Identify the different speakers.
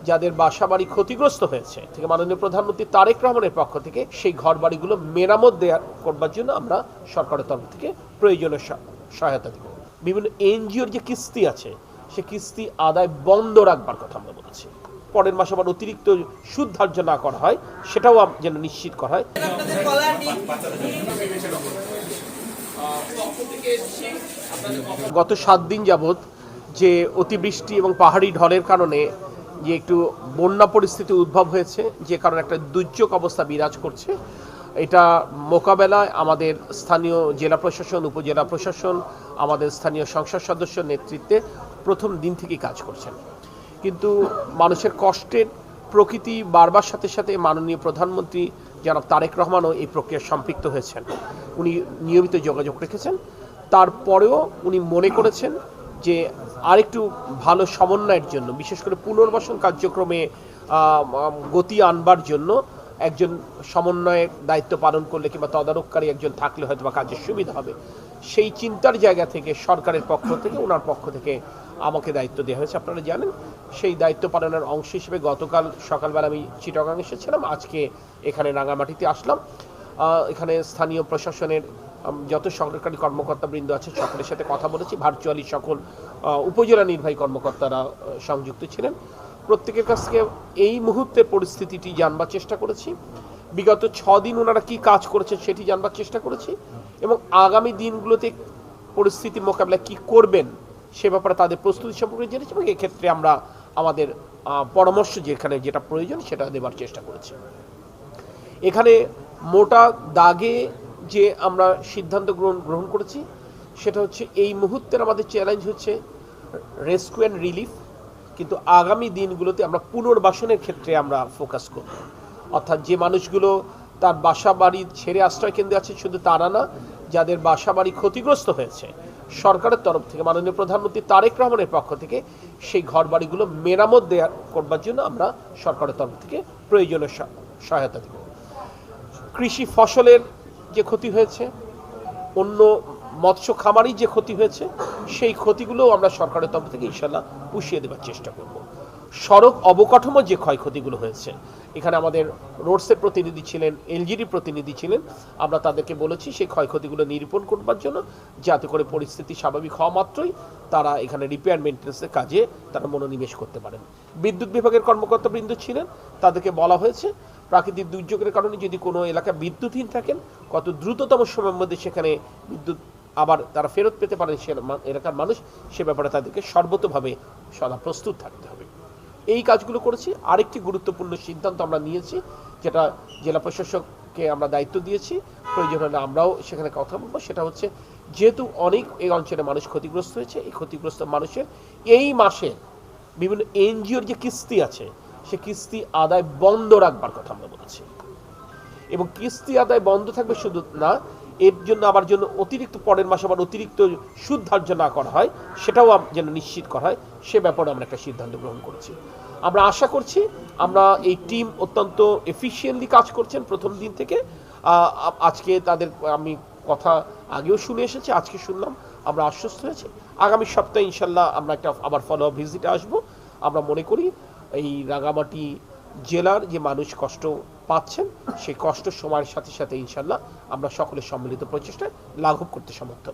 Speaker 1: যাদের বাসাবাড়ি ক্ষতিগ্রস্ত হয়েছে থেকে মাননীয় প্রধানমন্ত্রী তারেক রহমানের পক্ষ থেকে সেই ঘরবাড়িগুলো মেরামত দেওয়ার করবার জন্য আমরা সরকারের তরফ থেকে প্রয়োজনীয় সহায়তা দেব। বিভিন্ন এনজিওর যে কিস্তি আছে সে কিস্তি আদায় বন্ধ রাখবার কথা আমরা বলেছি। পরের মাসে আবার অতিরিক্ত সুদ ধার্য না করা হয় সেটাও যেন নিশ্চিত করা হয়। গত 7 দিন যাবৎ যে অতিবৃষ্টি এবং পাহাড়ি ঢলের কারণে যে একটু বন্যা পরিস্থিতি উদ্ভব হয়েছে, যে কারণে একটা দুর্যোগ অবস্থা বিরাজ করছে, এটা মোকাবেলায় আমাদের স্থানীয় জেলা প্রশাসন, উপজেলা প্রশাসন, আমাদের স্থানীয় সংসদ সদস্য নেতৃত্বে প্রথম দিন থেকেই কাজ করছেন। কিন্তু মানুষের কষ্টের প্রকৃতি বাড়বার সাথে সাথে মাননীয় প্রধানমন্ত্রী জনাব তারেক রহমানও এই প্রক্রিয়ায় সম্পৃক্ত হয়েছেন। উনি নিয়মিত যোগাযোগ রেখেছেন। তারপরেও উনি মনে করেছেন যে আরেকটু ভালো সমন্বয়ের জন্য, বিশেষ করে পুনর্বাসন কার্যক্রমে গতি আনবার জন্য একজন সমন্বয়ের দায়িত্ব পালন করলে কিংবা তদারককারী একজন থাকলে হয়তো বা কাজের সুবিধা হবে, সেই চিন্তার জায়গা থেকে সরকারের পক্ষ থেকে, ওনার পক্ষ থেকে আমাকে দায়িত্ব দেওয়া হয়েছে। আপনারা জানেন সেই দায়িত্ব পালনের অংশ হিসেবে গতকাল সকালবেলা আমি চিটাগাং এসেছিলাম, আজকে এখানে রাঙামাটিতে আসলাম। এখানে স্থানীয় প্রশাসনের যত সরকারি কর্মকর্তাবৃন্দ আছে সকলের সাথে কথা বলেছি। ভার্চুয়ালি সকল উপজেলা নির্বাহী কর্মকর্তারা সংযুক্ত ছিলেন। প্রত্যেকের কাছ থেকে এই মুহূর্তের পরিস্থিতিটি জানবার চেষ্টা করেছি। বিগত 6 দিন ওনারা কি কাজ করেছেন সেটি জানবার চেষ্টা করেছি, এবং আগামী দিনগুলোতে পরিস্থিতি মোকাবেলা কি করবেন সে ব্যাপারে তাদের প্রস্তুতি সম্পর্কে জেনেছি, এবং এক্ষেত্রে আমরা আমাদের পরামর্শ যেখানে যেটা প্রয়োজন সেটা দেবার চেষ্টা করেছি। এখানে মোটা দাগে যে আমরা সিদ্ধান্ত গ্রহণ করেছি সেটা হচ্ছে এই মুহূর্তের আমাদের চ্যালেঞ্জ হচ্ছে রেস্কিউ অ্যান্ড রিলিফ, কিন্তু আগামী দিনগুলোতে আমরা পুনর্বাসনের ক্ষেত্রে আমরা ফোকাস করব। অর্থাৎ যে মানুষগুলো তার বাসা বাড়ি ছেড়ে আশ্রয় কেন্দ্রে আছে, শুধু তারা না, যাদের বাসা বাড়ি ক্ষতিগ্রস্ত হয়েছে, সরকারের তরফ থেকে মাননীয় প্রধানমন্ত্রী তারেক রহমানের পক্ষ থেকে সেই ঘরবাড়িগুলো মেরামত দেওয়ার করবার জন্য আমরা সরকারের তরফ থেকে প্রয়োজনীয় সহায়তা দেব। কৃষি ফসলের যে ক্ষতি হয়েছে, অন্য মৎস্য খামারি যে ক্ষতি হয়েছে, সেই ক্ষতিগুলোও আমরা সরকারের তরফ থেকে ইনশাল্লাহ পুষিয়ে দেওয়ার চেষ্টা করব। সড়ক অবকাঠামো যে ক্ষয়ক্ষতিগুলো হয়েছে, এখানে আমাদের রোডসের প্রতিনিধি ছিলেন, এলজিডি প্রতিনিধি ছিলেন, আমরা তাদেরকে বলেছি সেই ক্ষয়ক্ষতিগুলো নিরূপণ করবার জন্য, যাতে করে পরিস্থিতি স্বাভাবিক হওয়া মাত্রই তারা এখানে রিপেয়ার মেইনটেন্যান্সের কাজে তারা মনোনিবেশ করতে পারেন। বিদ্যুৎ বিভাগের কর্মকর্তাবৃন্দ ছিলেন, তাদেরকে বলা হয়েছে প্রাকৃতিক দুর্যোগের কারণে যদি কোনো এলাকা বিদ্যুৎহীন থাকেন, কত দ্রুততম সময়ের মধ্যে সেখানে বিদ্যুৎ আবার তারা ফেরত পেতে পারেন সে এলাকার মানুষ, সে ব্যাপারে তাদেরকে সর্বতোভাবে সদা প্রস্তুত থাকতে হবে। এই কাজগুলো করেছি। আরেকটি গুরুত্বপূর্ণ সিদ্ধান্ত আমরা নিয়েছি, যেটা জেলা প্রশাসককে আমরা দায়িত্ব দিয়েছি, প্রয়োজন হলে আমরাও সেখানে কথা বলবো। সেটা হচ্ছে, যেহেতু অনেক এই অঞ্চলে মানুষ ক্ষতিগ্রস্ত হয়েছে, এই ক্ষতিগ্রস্ত মানুষের এই মাসে বিভিন্ন এনজিওর যে কিস্তি আছে সে কিস্তি আদায় বন্ধ রাখবার কথা আমরা বলেছি, এবং কিস্তি আদায় বন্ধ থাকবে শুধু না, এর জন্য আবার জন্য অতিরিক্ত পরের মাসে আবার অতিরিক্ত সুদ ধার্য না করা হয় সেটাও যেন নিশ্চিত করা হয়, সে ব্যাপারে আমরা একটা সিদ্ধান্ত গ্রহণ করেছি। আমরা আশা করছি আমরা এই টিম অত্যন্ত এফিশিয়েন্টলি কাজ করছেন প্রথম দিন থেকে। আজকে তাদের আমি কথা আগেও শুনে এসেছি, আজকে শুনলাম, আমরা আশ্বস্ত হয়েছি আগামী সপ্তাহে ইনশাল্লাহ আমরা একটা আবার ফলো আপ ভিজিটে আসবো। আমরা মনে করি এই রাঙামাটি জেলার যে মানুষ কষ্ট পাচ্ছেন, সেই কষ্ট সময়ের সাথে সাথে ইনশাল্লাহ আমরা সকলের সম্মিলিত প্রচেষ্টায় লাঘব করতে সমর্থ।